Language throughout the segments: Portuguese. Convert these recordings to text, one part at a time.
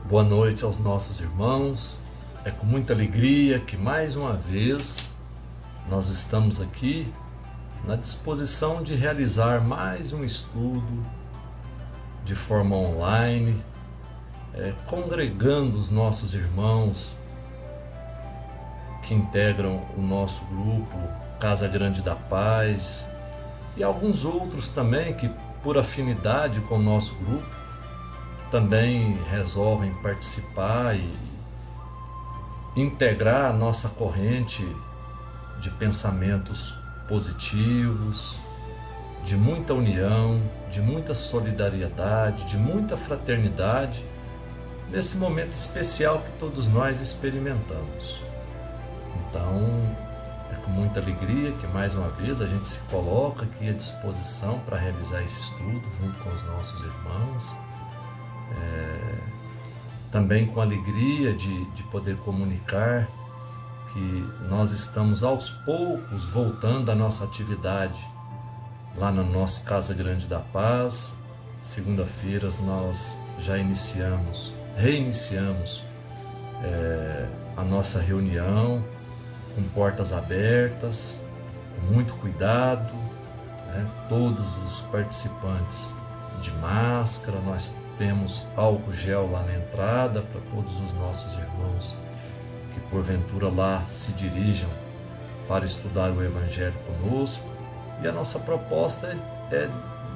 Boa noite aos nossos irmãos. É com muita alegria que mais uma vez nós estamos aqui na disposição de realizar mais um estudo de forma online, congregando os nossos irmãos que integram o nosso grupo Casa Grande da Paz e alguns outros também que, por afinidade com o nosso grupo, também resolvem participar e integrar a nossa corrente de pensamentos positivos, de muita união, de muita solidariedade, de muita fraternidade, nesse momento especial que todos nós experimentamos. Então, é com muita alegria que mais uma vez a gente se coloca aqui à disposição para realizar esse estudo junto com os nossos irmãos. Também com alegria de poder comunicar que nós estamos aos poucos voltando à nossa atividade lá na nossa Casa Grande da Paz. Segunda-feira nós já reiniciamos a nossa reunião com portas abertas, com muito cuidado, né? Todos os participantes de máscara, nós temos álcool gel lá na entrada para todos os nossos irmãos que porventura lá se dirijam para estudar o Evangelho conosco. E a nossa proposta é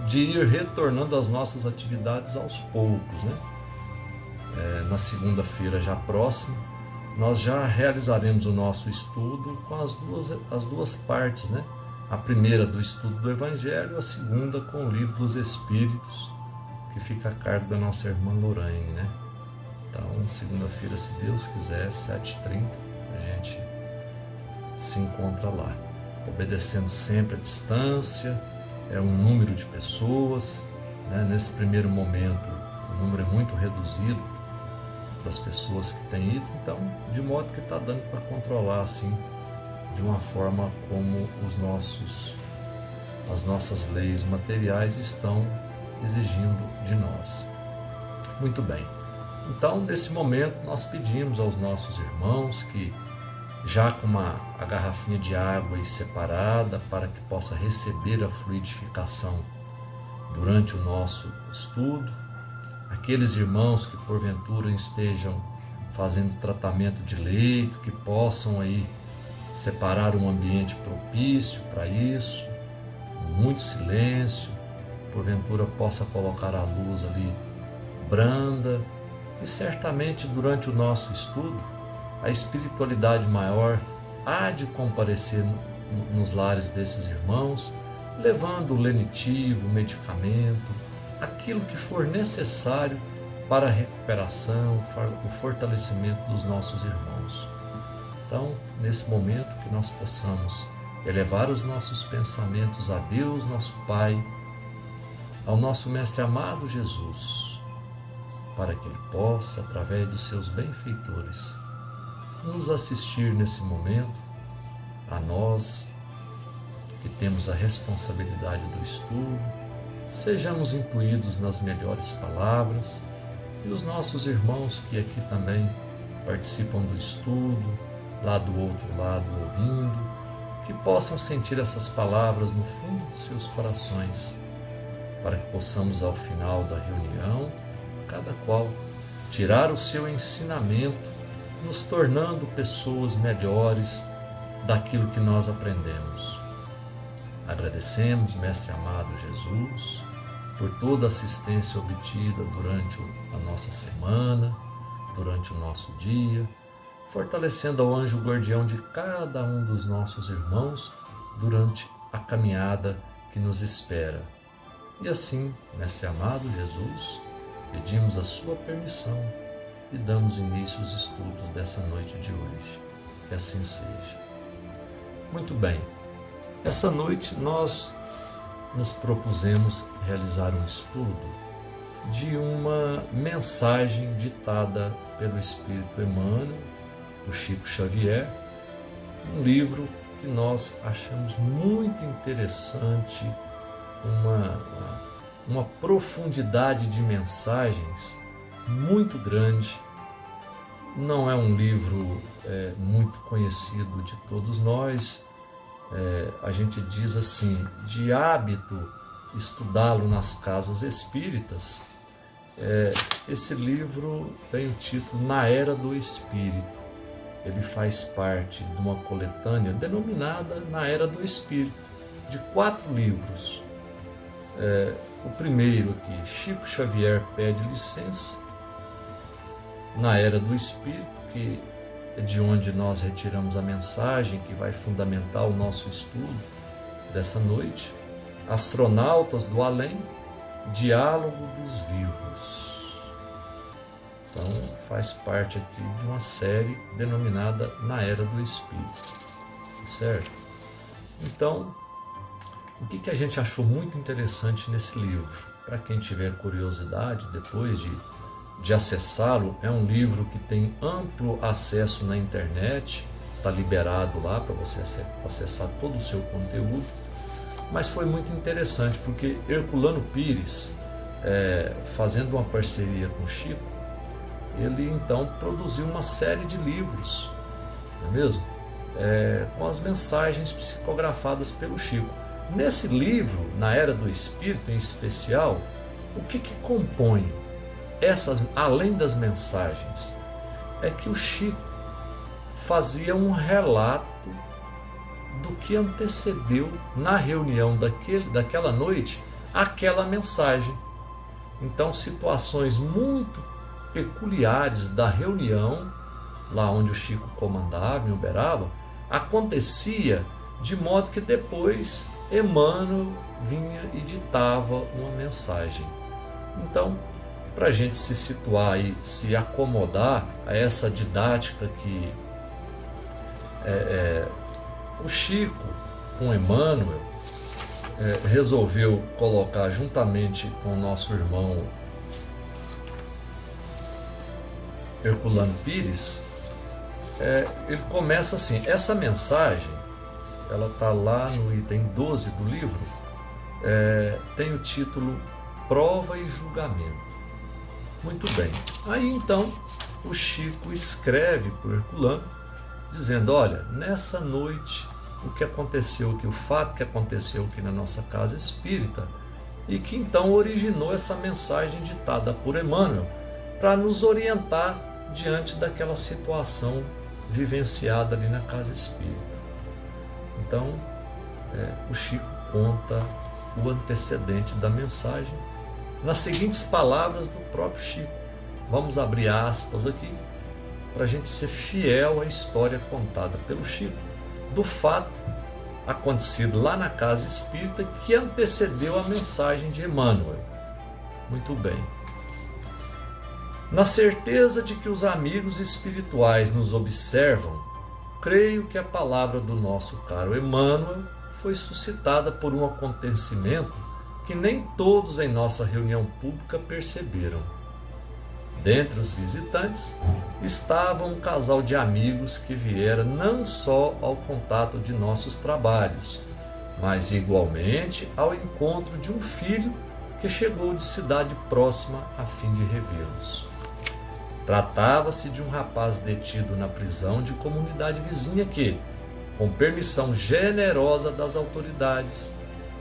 de ir retornando às nossas atividades aos poucos, né? Na segunda-feira já próxima, nós já realizaremos o nosso estudo com as duas partes, né? A primeira do estudo do Evangelho, a segunda com o Livro dos Espíritos, que fica a cargo da nossa irmã Lorraine, né? Então, segunda-feira, se Deus quiser, 7h30, a gente se encontra lá, obedecendo sempre a distância, um número de pessoas, né? Nesse primeiro momento, o número é muito reduzido das pessoas que têm ido, então, de modo que está dando para controlar, assim, de uma forma como as nossas leis materiais estão exigindo de nós. Muito bem. Então, nesse momento, nós pedimos aos nossos irmãos que, já com a garrafinha de água aí separada para que possa receber a fluidificação durante o nosso estudo, aqueles irmãos que porventura estejam fazendo tratamento de leito, que possam aí separar um ambiente propício para isso, muito silêncio, porventura possa colocar a luz ali branda, que certamente durante o nosso estudo a espiritualidade maior há de comparecer nos lares desses irmãos, levando o lenitivo, o medicamento, aquilo que for necessário para a recuperação, o fortalecimento dos nossos irmãos. Então, nesse momento que nós possamos elevar os nossos pensamentos a Deus, nosso Pai, ao nosso Mestre amado Jesus, para que Ele possa, através dos seus benfeitores, nos assistir nesse momento, a nós que temos a responsabilidade do estudo, sejamos intuídos nas melhores palavras, e os nossos irmãos que aqui também participam do estudo, lá do outro lado ouvindo, que possam sentir essas palavras no fundo dos seus corações, para que possamos, ao final da reunião, cada qual tirar o seu ensinamento, nos tornando pessoas melhores daquilo que nós aprendemos. Agradecemos, Mestre amado Jesus, por toda a assistência obtida durante a nossa semana, durante o nosso dia, fortalecendo ao anjo guardião de cada um dos nossos irmãos durante a caminhada que nos espera. E assim, Mestre amado Jesus, pedimos a sua permissão e damos início aos estudos dessa noite de hoje. Que assim seja. Muito bem, essa noite nós nos propusemos realizar um estudo de uma mensagem ditada pelo Espírito Emmanuel, do Chico Xavier, um livro que nós achamos muito interessante, uma profundidade de mensagens muito grande, não é um livro muito conhecido de todos nós. A gente diz assim, de hábito estudá-lo nas casas espíritas. Esse livro tem o título Na Era do Espírito. Ele faz parte de uma coletânea denominada Na Era do Espírito, de 4 livros. O primeiro aqui, Chico Xavier Pede Licença, Na Era do Espírito, que é de onde nós retiramos a mensagem que vai fundamentar o nosso estudo dessa noite. Astronautas do Além, Diálogo dos Vivos. Então, faz parte aqui de uma série denominada Na Era do Espírito, certo? Então, o que a gente achou muito interessante nesse livro? Para quem tiver curiosidade, depois de acessá-lo, é um livro que tem amplo acesso na internet, está liberado lá para você acessar todo o seu conteúdo, mas foi muito interessante porque Herculano Pires, fazendo uma parceria com Chico, ele então produziu uma série de livros, não é mesmo? Com as mensagens psicografadas pelo Chico. Nesse livro, Na Era do Espírito em especial, o que compõe essas, além das mensagens, é que o Chico fazia um relato do que antecedeu na reunião daquela noite aquela mensagem. Então, situações muito peculiares da reunião, lá onde o Chico comandava e operava, acontecia de modo que depois Emmanuel vinha e ditava uma mensagem. Então, para a gente se situar e se acomodar a essa didática que o Chico, com Emmanuel, resolveu colocar juntamente com o nosso irmão Herculano Pires, ele começa assim, essa mensagem, ela está lá no item 12 do livro, tem o título Prova e Julgamento. Muito bem. Aí então o Chico escreve para o Herculano, dizendo, olha, nessa noite o que aconteceu aqui, o fato que aconteceu aqui na nossa casa espírita, e que então originou essa mensagem ditada por Emmanuel, para nos orientar diante daquela situação vivenciada ali na casa espírita. Então, o Chico conta o antecedente da mensagem nas seguintes palavras do próprio Chico. Vamos abrir aspas aqui, para a gente ser fiel à história contada pelo Chico, do fato acontecido lá na casa espírita que antecedeu a mensagem de Emmanuel. Muito bem. Na certeza de que os amigos espirituais nos observam, creio que a palavra do nosso caro Emmanuel foi suscitada por um acontecimento que nem todos em nossa reunião pública perceberam. Dentre os visitantes estava um casal de amigos que viera não só ao contato de nossos trabalhos, mas igualmente ao encontro de um filho que chegou de cidade próxima a fim de revê-los. Tratava-se de um rapaz detido na prisão de comunidade vizinha que, com permissão generosa das autoridades,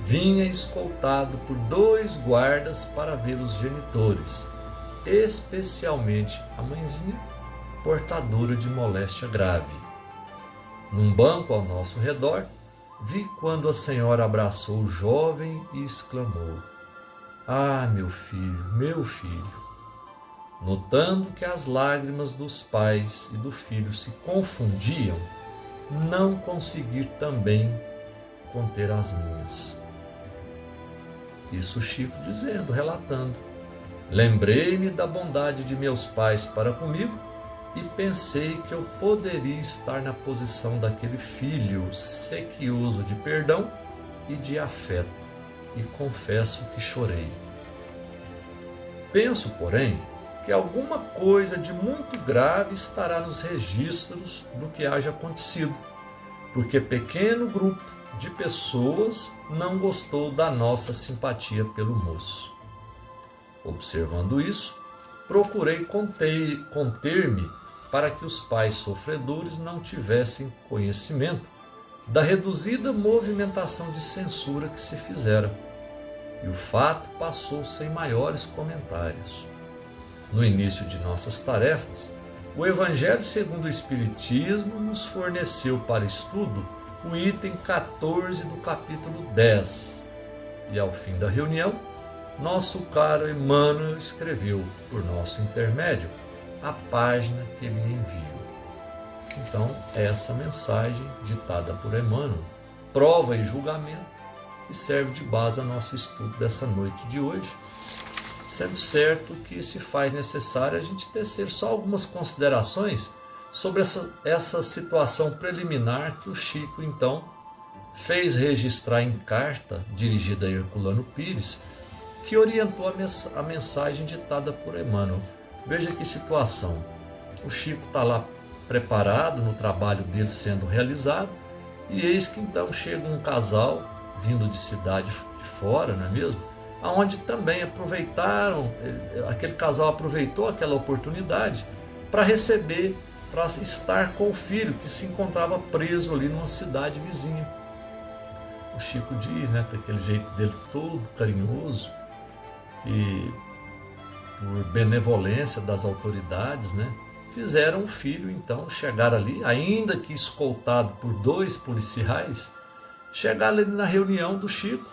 vinha escoltado por 2 guardas para ver os genitores, especialmente a mãezinha, portadora de moléstia grave. Num banco ao nosso redor, vi quando a senhora abraçou o jovem e exclamou: "Ah, meu filho, meu filho!" Notando que as lágrimas dos pais e do filho se confundiam, não consegui também conter as minhas. Isso Chico dizendo, relatando. Lembrei-me da bondade de meus pais para comigo e pensei que eu poderia estar na posição daquele filho sequioso de perdão e de afeto, e confesso que chorei. Penso, porém, que alguma coisa de muito grave estará nos registros do que haja acontecido, porque pequeno grupo de pessoas não gostou da nossa simpatia pelo moço. Observando isso, procurei conter-me para que os pais sofredores não tivessem conhecimento da reduzida movimentação de censura que se fizera. E o fato passou sem maiores comentários. No início de nossas tarefas, o Evangelho segundo o Espiritismo nos forneceu para estudo o item 14 do capítulo 10. E ao fim da reunião, nosso caro Emmanuel escreveu, por nosso intermédio, a página que lhe envio. Então, essa mensagem ditada por Emmanuel, prova e julgamento, que serve de base ao nosso estudo dessa noite de hoje, sendo certo que se faz necessário a gente tecer só algumas considerações sobre essa situação preliminar que o Chico, então, fez registrar em carta dirigida a Herculano Pires, que orientou a mensagem ditada por Emmanuel. Veja que situação. O Chico está lá preparado no trabalho dele sendo realizado, e eis que então chega um casal vindo de cidade de fora, não é mesmo? Aonde também aquele casal aproveitou aquela oportunidade para receber, para estar com o filho que se encontrava preso ali numa cidade vizinha. O Chico diz, né, com aquele jeito dele todo carinhoso, que por benevolência das autoridades, né, fizeram o filho então chegar ali, ainda que escoltado por 2 policiais, chegar ali na reunião do Chico,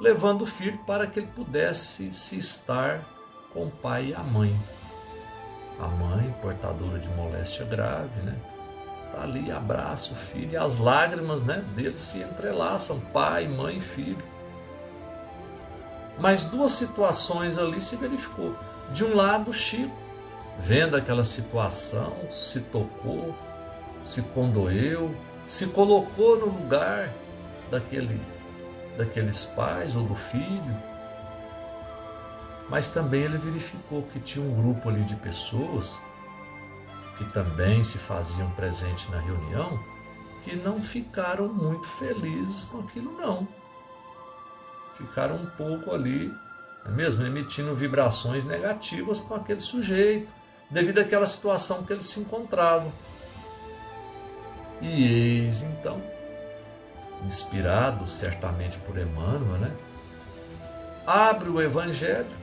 levando o filho para que ele pudesse se estar com o pai e a mãe. A mãe, portadora de moléstia grave, né, está ali, abraça o filho, e as lágrimas, né, dele se entrelaçam, pai, mãe e filho. Mas 2 situações ali se verificou. De um lado, o Chico, vendo aquela situação, se tocou, se condoeu, se colocou no lugar daqueles pais ou do filho. Mas também ele verificou que tinha um grupo ali de pessoas que também se faziam presente na reunião, que não ficaram muito felizes com aquilo não. Ficaram um pouco ali, não é mesmo, emitindo vibrações negativas com aquele sujeito, devido àquela situação que eles se encontravam. E eis então, inspirado certamente por Emmanuel, né, abre o Evangelho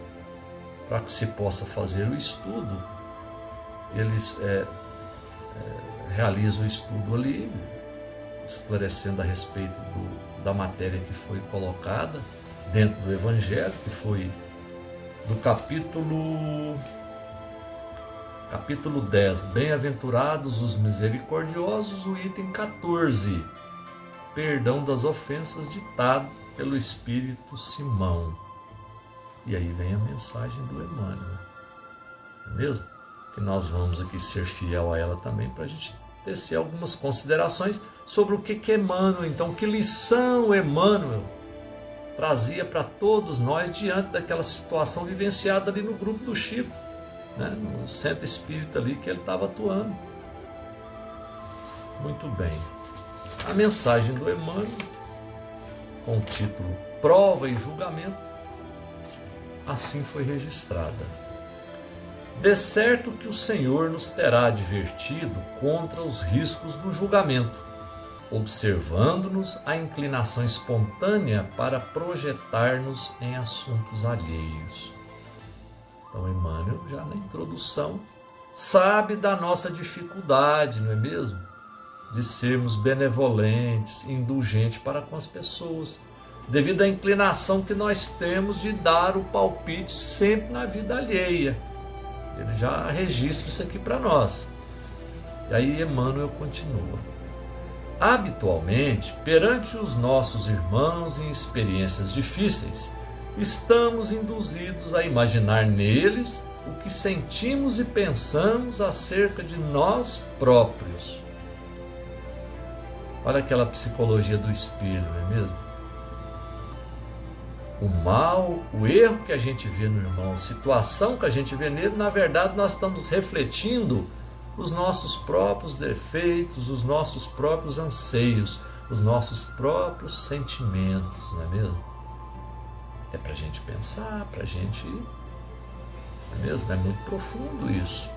para que se possa fazer o estudo. Eles realizam o estudo ali, esclarecendo a respeito da matéria que foi colocada dentro do Evangelho, que foi do capítulo 10, Bem-aventurados os misericordiosos, o item 14, Perdão das ofensas, ditado pelo Espírito Simão. E aí vem a mensagem do Emmanuel, não é mesmo? Que nós vamos aqui ser fiel a ela também, para a gente tecer algumas considerações sobre o que Emmanuel, então, que lição Emmanuel trazia para todos nós diante daquela situação vivenciada ali no grupo do Chico, né, no centro espírita ali que ele estava atuando. Muito bem. A mensagem do Emmanuel, com o título Prova e Julgamento, assim foi registrada. De certo que o Senhor nos terá advertido contra os riscos do julgamento, observando-nos a inclinação espontânea para projetar-nos em assuntos alheios. Então, Emmanuel, já na introdução, sabe da nossa dificuldade, não é mesmo? De sermos benevolentes, indulgentes para com as pessoas, devido à inclinação que nós temos de dar o palpite sempre na vida alheia. Ele já registra isso aqui para nós. E aí Emmanuel continua. Habitualmente, perante os nossos irmãos em experiências difíceis, estamos induzidos a imaginar neles o que sentimos e pensamos acerca de nós próprios. Olha aquela psicologia do espelho, não é mesmo? O mal, o erro que a gente vê no irmão, a situação que a gente vê nele, na verdade nós estamos refletindo os nossos próprios defeitos, os nossos próprios anseios, os nossos próprios sentimentos, não é mesmo? É para a gente pensar, para a gente não é mesmo? É muito profundo isso.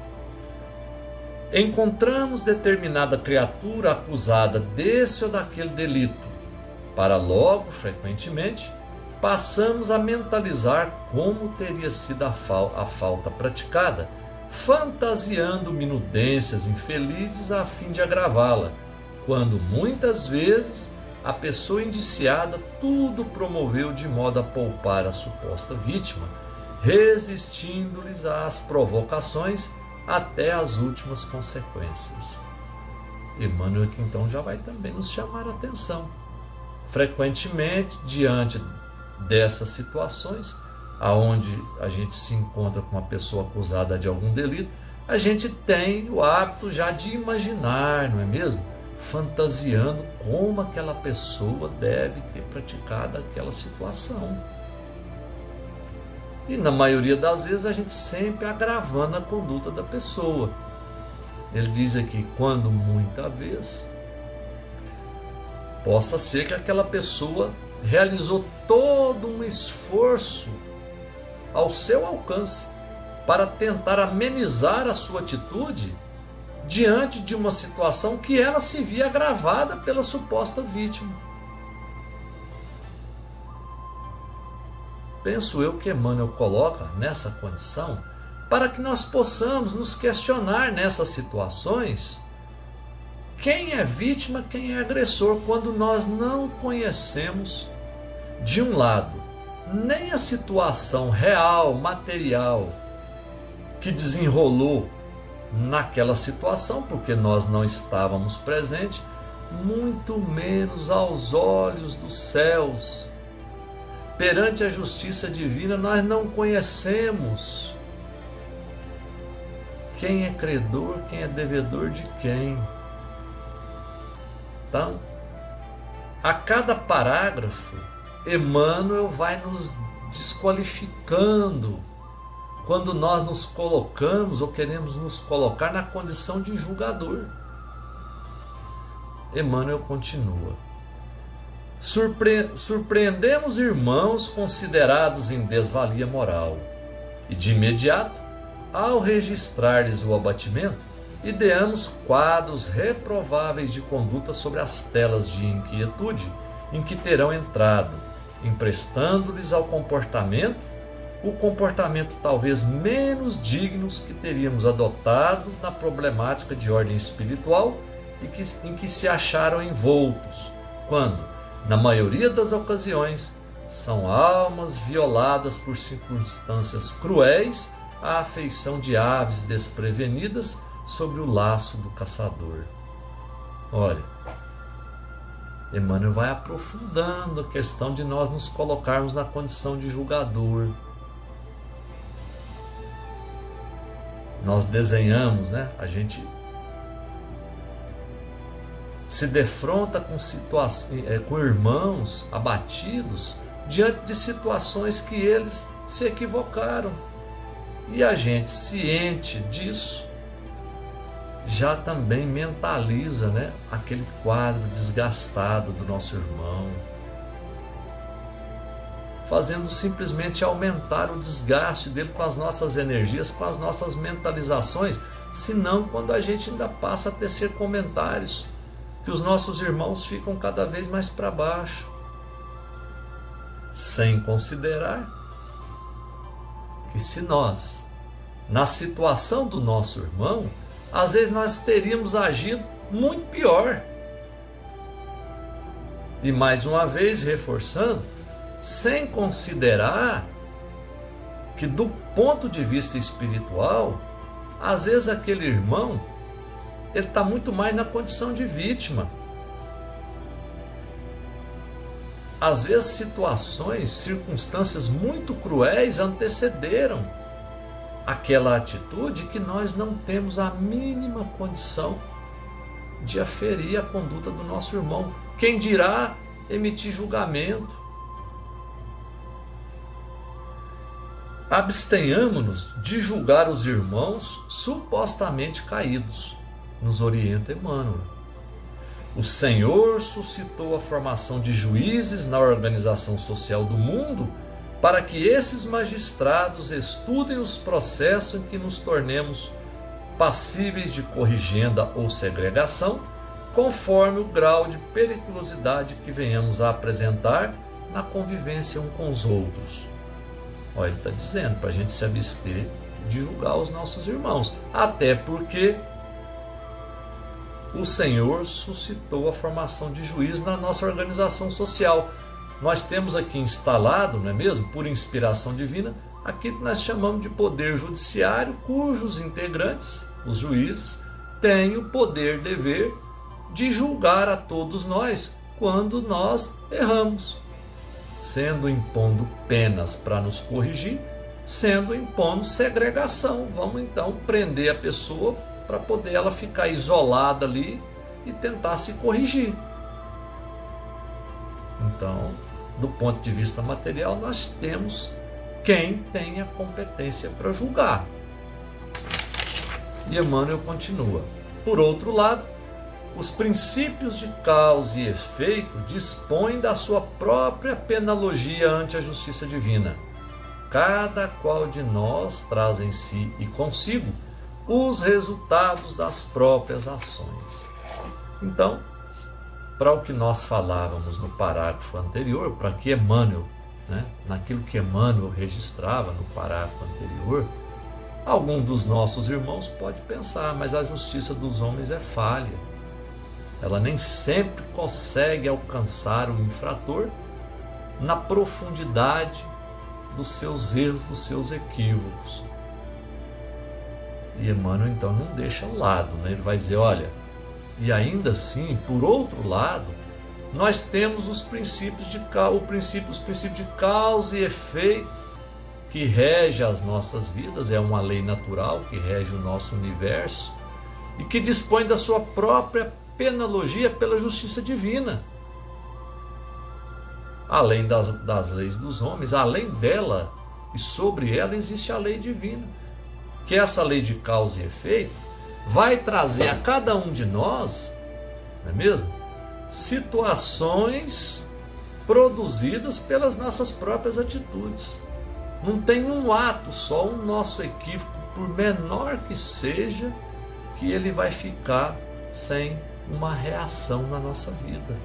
Encontramos determinada criatura acusada desse ou daquele delito, para logo, frequentemente, passamos a mentalizar como teria sido a falta praticada, fantasiando minudências infelizes a fim de agravá-la, quando muitas vezes a pessoa indiciada tudo promoveu de modo a poupar a suposta vítima, resistindo-lhes às provocações até as últimas consequências. Emmanuel aqui então já vai também nos chamar a atenção. Frequentemente, diante dessas situações, aonde a gente se encontra com uma pessoa acusada de algum delito, a gente tem o hábito já de imaginar, não é mesmo? Fantasiando como aquela pessoa deve ter praticado aquela situação. E na maioria das vezes a gente sempre agravando a conduta da pessoa. Ele diz aqui, quando muita vez, possa ser que aquela pessoa realizou todo um esforço ao seu alcance para tentar amenizar a sua atitude diante de uma situação que ela se via agravada pela suposta vítima. Penso eu que Emmanuel coloca nessa condição para que nós possamos nos questionar nessas situações quem é vítima, quem é agressor, quando nós não conhecemos, de um lado, nem a situação real, material, que desenrolou naquela situação, porque nós não estávamos presentes, muito menos aos olhos dos céus. Perante a justiça divina, nós não conhecemos quem é credor, quem é devedor de quem. Então, a cada parágrafo, Emmanuel vai nos desqualificando quando nós nos colocamos ou queremos nos colocar na condição de julgador. Emmanuel continua. Surpreendemos irmãos considerados em desvalia moral, e de imediato, ao registrar-lhes o abatimento, ideamos quadros reprováveis de conduta sobre as telas de inquietude em que terão entrado, emprestando-lhes ao comportamento o comportamento talvez menos dignos que teríamos adotado na problemática de ordem espiritual e em que se acharam envoltos, quando, na maioria das ocasiões, são almas violadas por circunstâncias cruéis à afeição de aves desprevenidas sobre o laço do caçador. Olha, Emmanuel vai aprofundando a questão de nós nos colocarmos na condição de julgador. Nós desenhamos, né? A gente se defronta com irmãos abatidos diante de situações que eles se equivocaram. E a gente, ciente disso, já também mentaliza, né, aquele quadro desgastado do nosso irmão, fazendo simplesmente aumentar o desgaste dele com as nossas energias, com as nossas mentalizações, senão quando a gente ainda passa a tecer comentários que os nossos irmãos ficam cada vez mais para baixo, sem considerar que se nós, na situação do nosso irmão, às vezes nós teríamos agido muito pior. E mais uma vez reforçando, sem considerar que do ponto de vista espiritual, às vezes aquele irmão, ele está muito mais na condição de vítima. Às vezes situações, circunstâncias muito cruéis antecederam aquela atitude que nós não temos a mínima condição de aferir a conduta do nosso irmão. Quem dirá emitir julgamento? Abstenhamos-nos de julgar os irmãos supostamente caídos, nos orienta Emmanuel. O Senhor suscitou a formação de juízes na organização social do mundo para que esses magistrados estudem os processos em que nos tornemos passíveis de corrigenda ou segregação, conforme o grau de periculosidade que venhamos a apresentar na convivência um com os outros. Olha, ele está dizendo para a gente se abster de julgar os nossos irmãos, até porque o Senhor suscitou a formação de juízes na nossa organização social. Nós temos aqui instalado, não é mesmo, por inspiração divina, aquilo que nós chamamos de poder judiciário, cujos integrantes, os juízes, têm o poder, dever de julgar a todos nós quando nós erramos, sendo impondo penas para nos corrigir, sendo impondo segregação. Vamos então prender a pessoa para poder ela ficar isolada ali e tentar se corrigir. Então, do ponto de vista material, nós temos quem tem a competência para julgar. E Emmanuel continua. Por outro lado, os princípios de causa e efeito dispõem da sua própria penalogia ante a justiça divina. Cada qual de nós traz em si e consigo os resultados das próprias ações. Então, para o que nós falávamos no parágrafo anterior, para que Emmanuel, naquilo que Emmanuel registrava no parágrafo anterior, algum dos nossos irmãos pode pensar, mas a justiça dos homens é falha. Ela nem sempre consegue alcançar o infrator na profundidade dos seus erros, dos seus equívocos. E Emmanuel então não deixa ao lado, ele vai dizer, olha, e ainda assim, por outro lado, nós temos os princípios de causa e efeito que rege as nossas vidas, é uma lei natural que rege o nosso universo e que dispõe da sua própria penalogia pela justiça divina. Além das leis dos homens, além dela e sobre ela existe a lei divina, que essa lei de causa e efeito vai trazer a cada um de nós, não é mesmo? Situações produzidas pelas nossas próprias atitudes. Não tem um ato só, um nosso equívoco, por menor que seja, que ele vai ficar sem uma reação na nossa vida.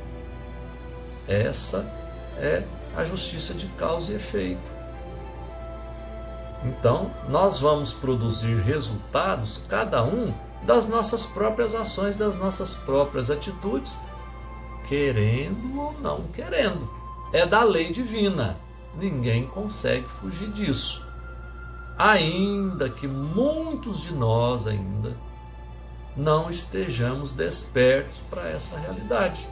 Essa é a justiça de causa e efeito. Então, nós vamos produzir resultados, cada um, das nossas próprias ações, das nossas próprias atitudes, querendo ou não querendo. É da lei divina. Ninguém consegue fugir disso. Ainda que muitos de nós ainda não estejamos despertos para essa realidade.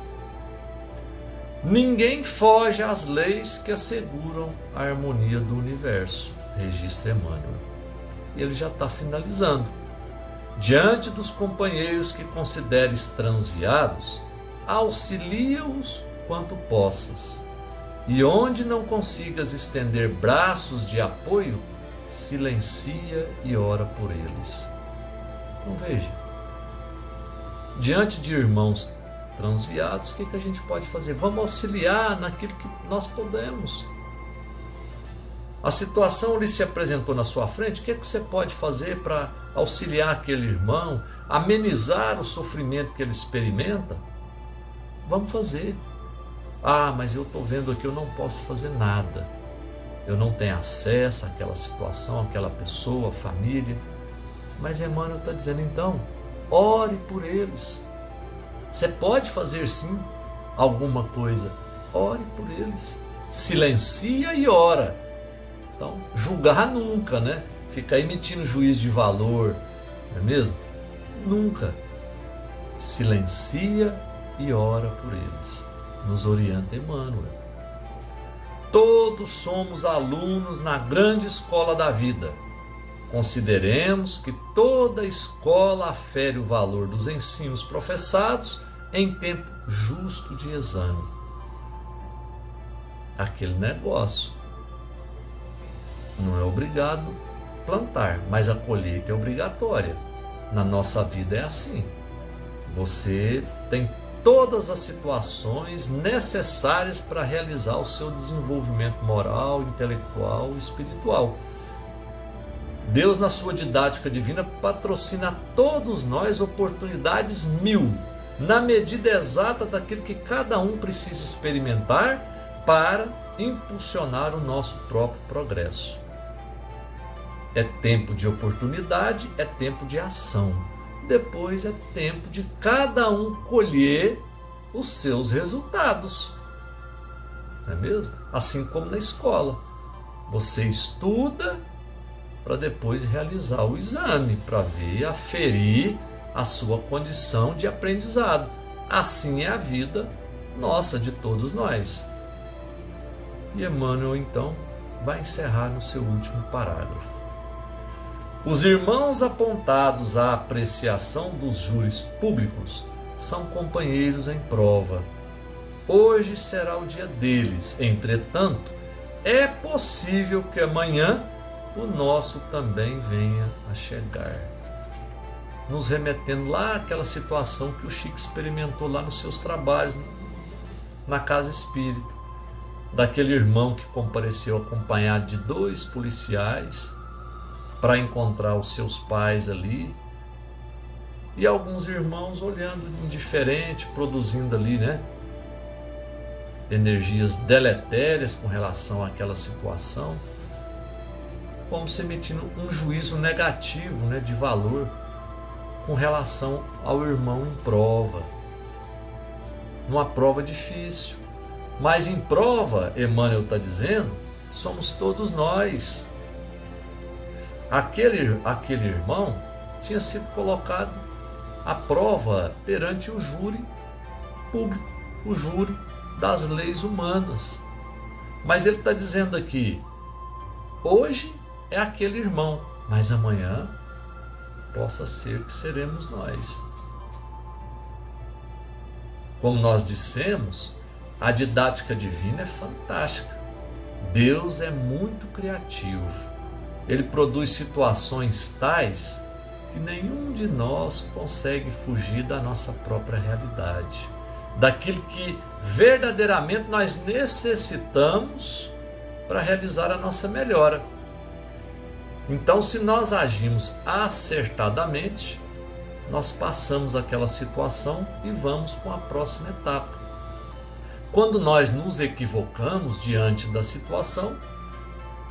Ninguém foge às leis que asseguram a harmonia do universo, registra Emmanuel. E ele já está finalizando. Diante dos companheiros que consideres transviados, auxilia-os quanto possas. E onde não consigas estender braços de apoio, silencia e ora por eles. Então veja, diante de irmãos transviados, o que a gente pode fazer? Vamos auxiliar naquilo que nós podemos. A situação lhe se apresentou na sua frente, o que você pode fazer para auxiliar aquele irmão, amenizar o sofrimento que ele experimenta? Vamos fazer. Ah, mas eu estou vendo aqui, eu não posso fazer nada. Eu não tenho acesso àquela situação, àquela pessoa, família. Mas Emmanuel está dizendo, então, ore por eles. Você pode fazer sim alguma coisa. Ore por eles. Silencia e ora. Então, julgar nunca, Ficar emitindo juízo de valor, não é mesmo? Nunca. Silencia e ora por eles. Nos orienta Emmanuel. Todos somos alunos na grande escola da vida. Consideremos que toda escola afere o valor dos ensinos professados em tempo justo de exame. Aquele negócio. Não é obrigado plantar, mas a colheita é obrigatória. Na nossa vida é assim. Você tem todas as situações necessárias para realizar o seu desenvolvimento moral, intelectual e espiritual. Deus, na sua didática divina, patrocina a todos nós oportunidades 1000, na medida exata daquilo que cada um precisa experimentar para impulsionar o nosso próprio progresso. É tempo de oportunidade, é tempo de ação. Depois é tempo de cada um colher os seus resultados. Não é mesmo? Assim como na escola. Você estuda para depois realizar o exame, para ver, aferir a sua condição de aprendizado. Assim é a vida nossa, de todos nós. E Emmanuel, então, vai encerrar no seu último parágrafo. Os irmãos apontados à apreciação dos júris públicos são companheiros em prova. Hoje será o dia deles. Entretanto, é possível que amanhã o nosso também venha a chegar. Nos remetendo lá àquela situação que o Chico experimentou lá nos seus trabalhos, na casa espírita, daquele irmão que compareceu acompanhado de 2 policiais para encontrar os seus pais ali, e alguns irmãos olhando indiferente, produzindo ali, energias deletérias com relação àquela situação, como se emitindo um juízo negativo, de valor com relação ao irmão em prova, numa prova difícil. Mas em prova, Emmanuel está dizendo, somos todos nós. Aquele irmão tinha sido colocado à prova perante o júri público, o júri das leis humanas. Mas ele está dizendo aqui, hoje é aquele irmão, mas amanhã possa ser que seremos nós. Como nós dissemos, a didática divina é fantástica. Deus é muito criativo. Ele produz situações tais que nenhum de nós consegue fugir da nossa própria realidade, daquilo que verdadeiramente nós necessitamos para realizar a nossa melhora. Então, se nós agimos acertadamente, nós passamos aquela situação e vamos com a próxima etapa. Quando nós nos equivocamos diante da situação,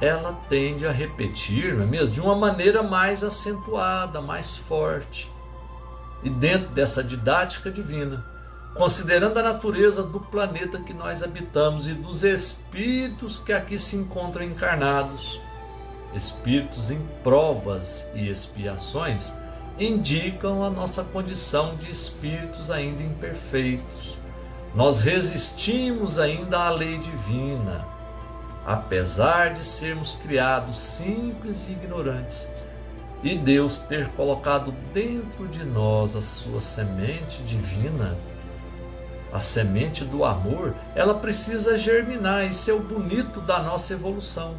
ela tende a repetir, não é mesmo? De uma maneira mais acentuada, mais forte. E dentro dessa didática divina, considerando a natureza do planeta que nós habitamos e dos espíritos que aqui se encontram encarnados, espíritos em provas e expiações, indicam a nossa condição de espíritos ainda imperfeitos. Nós resistimos ainda à lei divina, apesar de sermos criados simples e ignorantes, e Deus ter colocado dentro de nós a sua semente divina, a semente do amor. Ela precisa germinar, isso é o bonito da nossa evolução.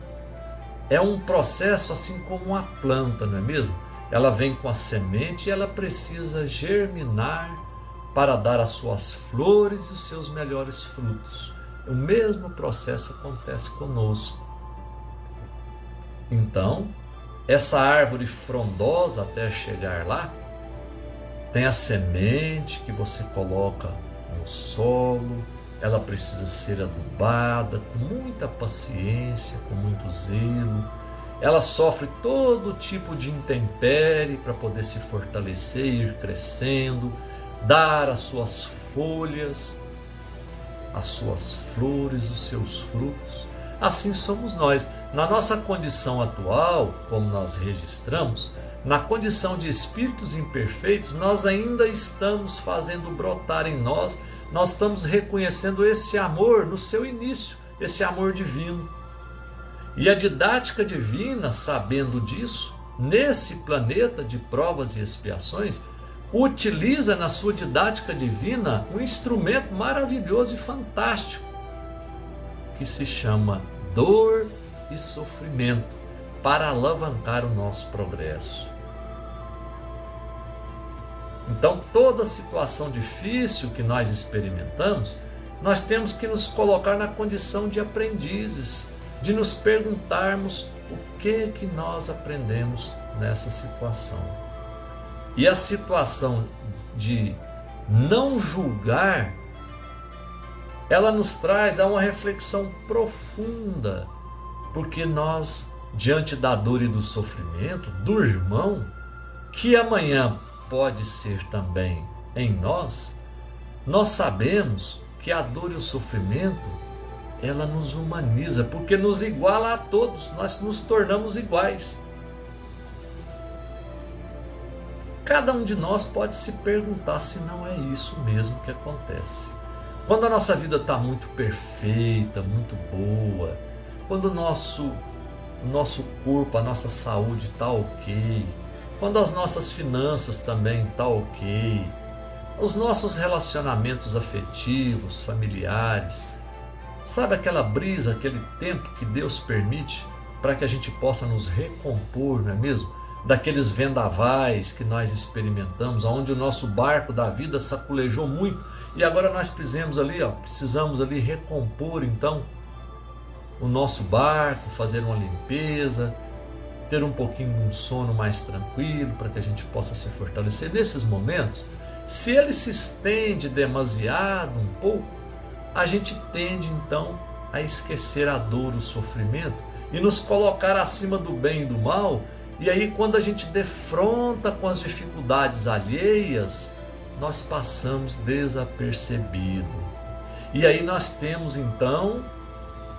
É um processo assim como uma planta, não é mesmo? Ela vem com a semente e ela precisa germinar para dar as suas flores e os seus melhores frutos. O mesmo processo acontece conosco. Então, essa árvore frondosa até chegar lá, tem a semente que você coloca no solo, ela precisa ser adubada com muita paciência, com muito zelo. Ela sofre todo tipo de intempérie para poder se fortalecer, ir crescendo, dar as suas folhas, as suas flores, os seus frutos. Assim somos nós. Na nossa condição atual, como nós registramos, na condição de espíritos imperfeitos, nós ainda estamos fazendo brotar em nós, nós estamos reconhecendo esse amor no seu início, esse amor divino. E a didática divina, sabendo disso, nesse planeta de provas e expiações, utiliza na sua didática divina um instrumento maravilhoso e fantástico, que se chama dor e sofrimento, para alavancar o nosso progresso. Então, toda situação difícil que nós experimentamos, nós temos que nos colocar na condição de aprendizes, de nos perguntarmos o que nós aprendemos nessa situação. E a situação de não julgar, ela nos traz a uma reflexão profunda, porque nós, diante da dor e do sofrimento do irmão, que amanhã pode ser também em nós, nós sabemos que a dor e o sofrimento, ela nos humaniza, porque nos iguala a todos, nós nos tornamos iguais. Cada um de nós pode se perguntar se não é isso mesmo que acontece. Quando a nossa vida está muito perfeita, muito boa, quando o nosso corpo, a nossa saúde está ok, quando as nossas finanças também estão ok, os nossos relacionamentos afetivos, familiares, sabe aquela brisa, aquele tempo que Deus permite para que a gente possa nos recompor, não é mesmo? Daqueles vendavais que nós experimentamos, onde o nosso barco da vida saculejou muito e agora nós precisamos ali recompor então o nosso barco, fazer uma limpeza, ter um pouquinho de um sono mais tranquilo para que a gente possa se fortalecer. Nesses momentos, se ele se estende demasiado um pouco, a gente tende então a esquecer a dor, o sofrimento e nos colocar acima do bem e do mal. E aí, quando a gente defronta com as dificuldades alheias, nós passamos desapercebido. E aí nós temos então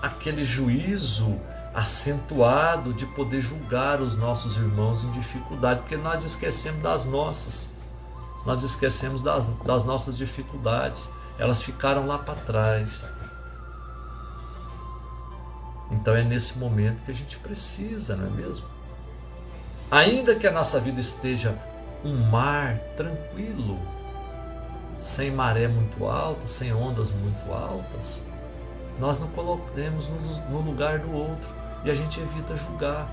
aquele juízo acentuado de poder julgar os nossos irmãos em dificuldade, porque nós esquecemos das nossas. Nós esquecemos das nossas dificuldades. Elas ficaram lá para trás. Então é nesse momento que a gente precisa, não é mesmo? Ainda que a nossa vida esteja um mar tranquilo, sem maré muito alta, sem ondas muito altas, nós não coloquemos no lugar do outro e a gente evita julgar.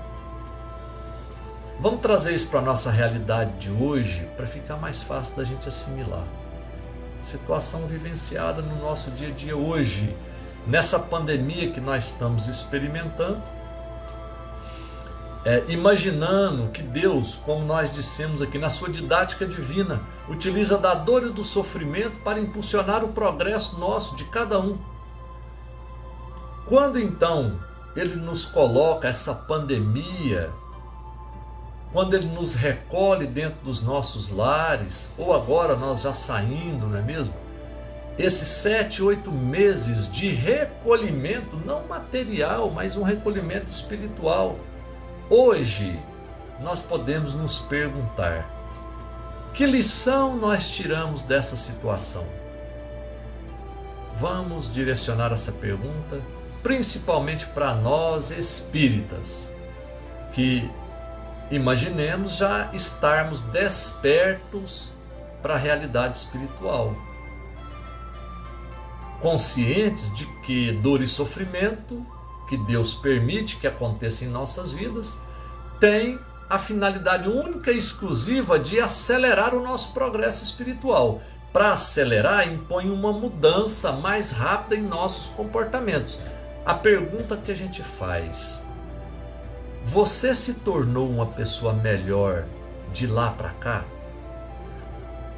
Vamos trazer isso para a nossa realidade de hoje para ficar mais fácil da gente assimilar. Situação vivenciada no nosso dia a dia hoje, nessa pandemia que nós estamos experimentando, imaginando que Deus, como nós dissemos aqui, na sua didática divina, utiliza da dor e do sofrimento para impulsionar o progresso nosso, de cada um. Quando então Ele nos coloca essa pandemia, quando Ele nos recolhe dentro dos nossos lares, ou agora nós já saindo, não é mesmo? Esses 7, 8 meses de recolhimento, não material, mas um recolhimento espiritual. Hoje, nós podemos nos perguntar, que lição nós tiramos dessa situação? Vamos direcionar essa pergunta principalmente para nós espíritas, que imaginemos já estarmos despertos para a realidade espiritual, conscientes de que dor e sofrimento que Deus permite que aconteça em nossas vidas, tem a finalidade única e exclusiva de acelerar o nosso progresso espiritual. Para acelerar, impõe uma mudança mais rápida em nossos comportamentos. A pergunta que a gente faz: você se tornou uma pessoa melhor de lá para cá?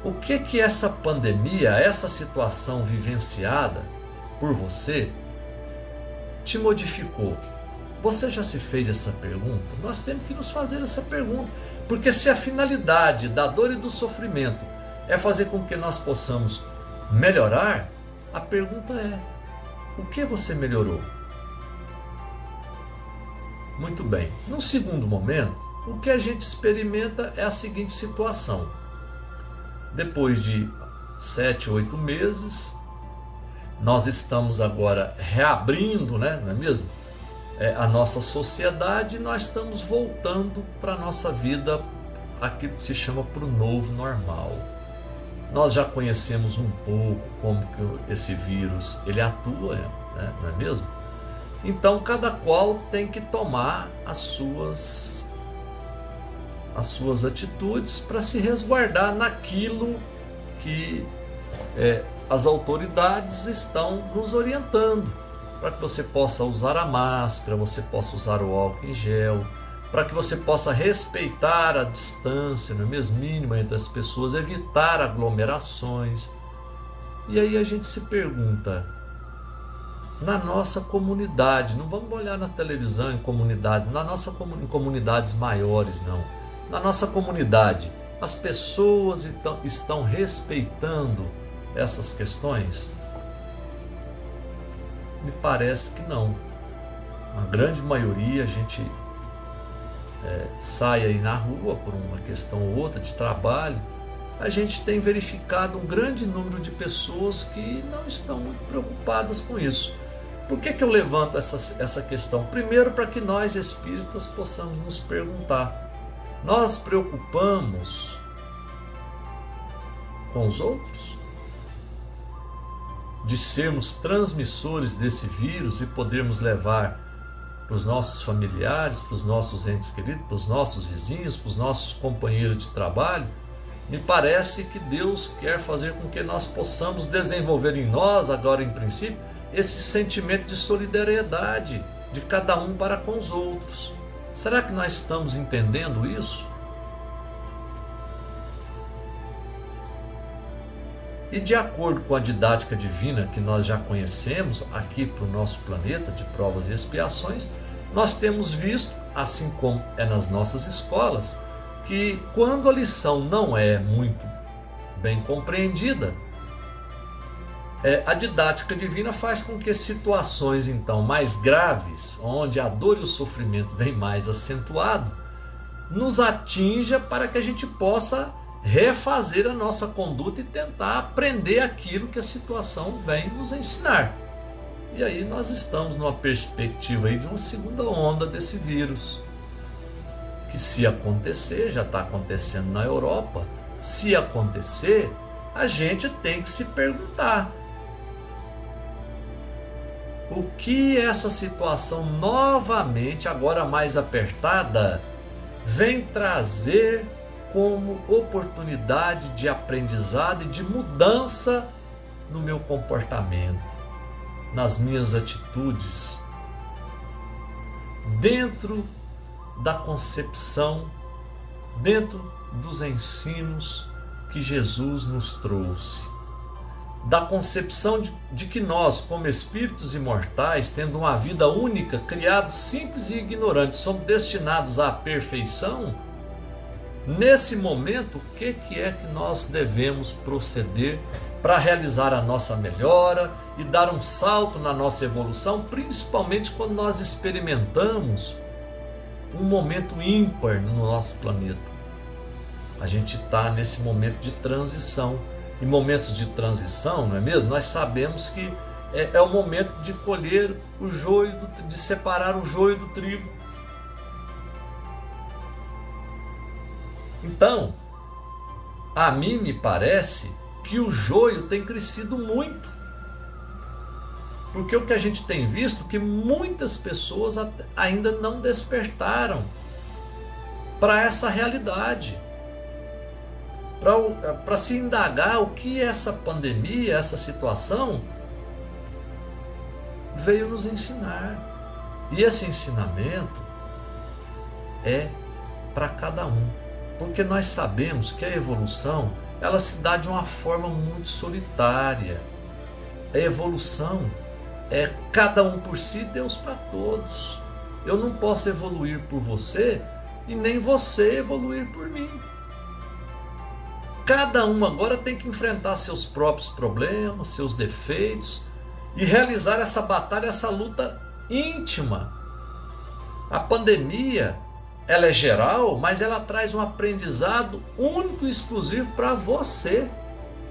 O que essa pandemia, essa situação vivenciada por você, te modificou? Você já se fez essa pergunta? Nós temos que nos fazer essa pergunta, porque se a finalidade da dor e do sofrimento é fazer com que nós possamos melhorar, a pergunta é: o que você melhorou? Muito bem. No segundo momento, o que a gente experimenta é a seguinte situação: depois de 7, 8 meses, nós estamos agora reabrindo, né, não é mesmo? A nossa sociedade, nós estamos voltando para a nossa vida, aquilo que se chama para o novo normal. Nós já conhecemos um pouco como que esse vírus ele atua, né, não é mesmo? Então cada qual tem que tomar as as suas atitudes para se resguardar naquilo que as autoridades estão nos orientando, para que você possa usar a máscara, você possa usar o álcool em gel, para que você possa respeitar a distância, não é mesmo, mínima entre as pessoas, evitar aglomerações. E aí a gente se pergunta, na nossa comunidade, não vamos olhar na televisão em comunidade, em comunidades maiores não, na nossa comunidade, as pessoas estão respeitando essas questões? Me parece que não. A grande maioria, a gente sai aí na rua por uma questão ou outra de trabalho, a gente tem verificado um grande número de pessoas que não estão muito preocupadas com isso. Por que eu levanto essa questão? Primeiro, para que nós espíritas possamos nos perguntar: nós preocupamos com os outros? De sermos transmissores desse vírus e podermos levar para os nossos familiares, para os nossos entes queridos, para os nossos vizinhos, para os nossos companheiros de trabalho? Me parece que Deus quer fazer com que nós possamos desenvolver em nós, agora em princípio, esse sentimento de solidariedade de cada um para com os outros. Será que nós estamos entendendo isso? E de acordo com a didática divina que nós já conhecemos aqui para o nosso planeta de provas e expiações, nós temos visto, assim como é nas nossas escolas, que quando a lição não é muito bem compreendida, a didática divina faz com que situações então mais graves, onde a dor e o sofrimento vem mais acentuado, nos atinja para que a gente possa refazer a nossa conduta e tentar aprender aquilo que a situação vem nos ensinar. E aí nós estamos numa perspectiva aí de uma segunda onda desse vírus, que se acontecer, já está acontecendo na Europa, se acontecer, a gente tem que se perguntar: o que essa situação novamente, agora mais apertada, vem trazer como oportunidade de aprendizado e de mudança no meu comportamento, nas minhas atitudes, dentro da concepção, dentro dos ensinos que Jesus nos trouxe, da concepção de que nós, como espíritos imortais, tendo uma vida única, criados simples e ignorantes, somos destinados à perfeição. Nesse momento, o que é que nós devemos proceder para realizar a nossa melhora e dar um salto na nossa evolução, principalmente quando nós experimentamos um momento ímpar no nosso planeta? A gente está nesse momento de transição. Em momentos de transição, não é mesmo? Nós sabemos que é o momento de colher o joio, de separar o joio do trigo. Então, a mim me parece que o joio tem crescido muito. Porque o que a gente tem visto é que muitas pessoas ainda não despertaram para essa realidade. Para se indagar o que essa pandemia, essa situação veio nos ensinar. E esse ensinamento é para cada um. Porque nós sabemos que a evolução, ela se dá de uma forma muito solitária. A evolução é cada um por si, Deus para todos. Eu não posso evoluir por você e nem você evoluir por mim. Cada um agora tem que enfrentar seus próprios problemas, seus defeitos e realizar essa batalha, essa luta íntima. A pandemia, ela é geral, mas ela traz um aprendizado único e exclusivo para você,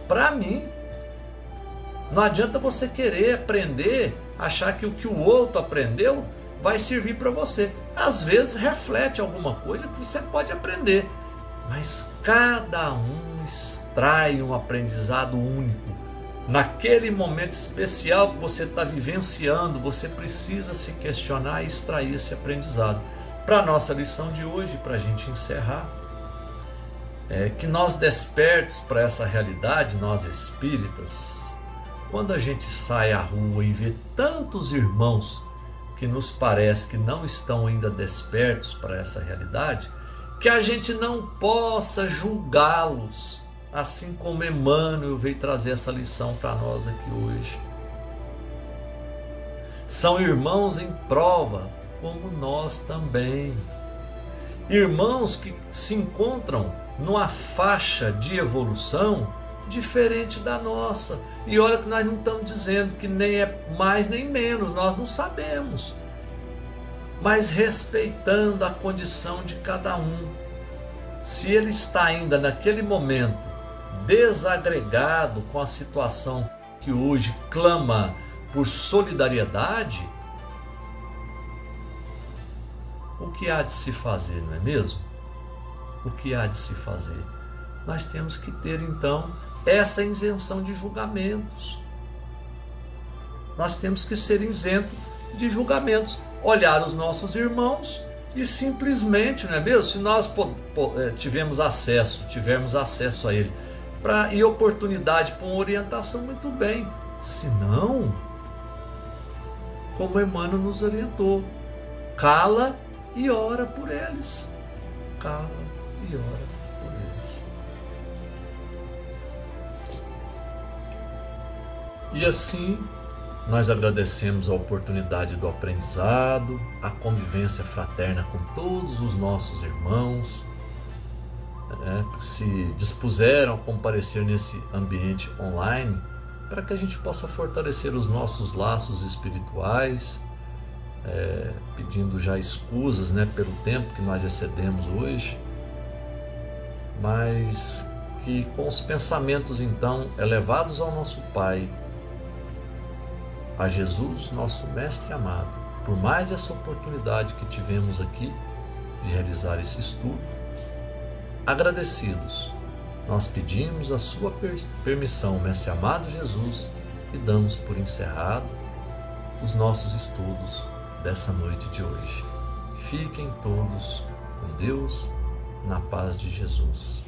para mim. Não adianta você querer aprender, achar que o que o outro aprendeu vai servir para você. Às vezes reflete alguma coisa que você pode aprender, mas cada um extrai um aprendizado único. Naquele momento especial que você está vivenciando, você precisa se questionar e extrair esse aprendizado. Para a nossa lição de hoje, para a gente encerrar, que nós despertos para essa realidade, nós espíritas, quando a gente sai à rua e vê tantos irmãos que nos parece que não estão ainda despertos para essa realidade, que a gente não possa julgá-los, assim como Emmanuel veio trazer essa lição para nós aqui hoje. São irmãos em prova, como nós também. Irmãos que se encontram numa faixa de evolução diferente da nossa. E olha que nós não estamos dizendo que nem é mais nem menos, nós não sabemos. Mas respeitando a condição de cada um. Se ele está ainda naquele momento desagregado com a situação que hoje clama por solidariedade, o que há de se fazer, não é mesmo? O que há de se fazer? Nós temos que ter então essa isenção de julgamentos. Nós temos que ser isentos de julgamentos, olhar os nossos irmãos e simplesmente, não é mesmo? Se nós tivermos acesso a ele e oportunidade para uma orientação, muito bem. Se não, como Emmanuel nos orientou, cala e ora por eles. Cala e ora por eles. E assim, nós agradecemos a oportunidade do aprendizado, a convivência fraterna com todos os nossos irmãos, que se dispuseram a comparecer nesse ambiente online, para que a gente possa fortalecer os nossos laços espirituais, pedindo já escusas, pelo tempo que nós excedemos hoje, mas que com os pensamentos então elevados ao nosso Pai, a Jesus, nosso Mestre amado, por mais essa oportunidade que tivemos aqui de realizar esse estudo, agradecidos, nós pedimos a sua permissão, Mestre amado Jesus, e damos por encerrado os nossos estudos dessa noite de hoje. Fiquem todos com Deus, na paz de Jesus.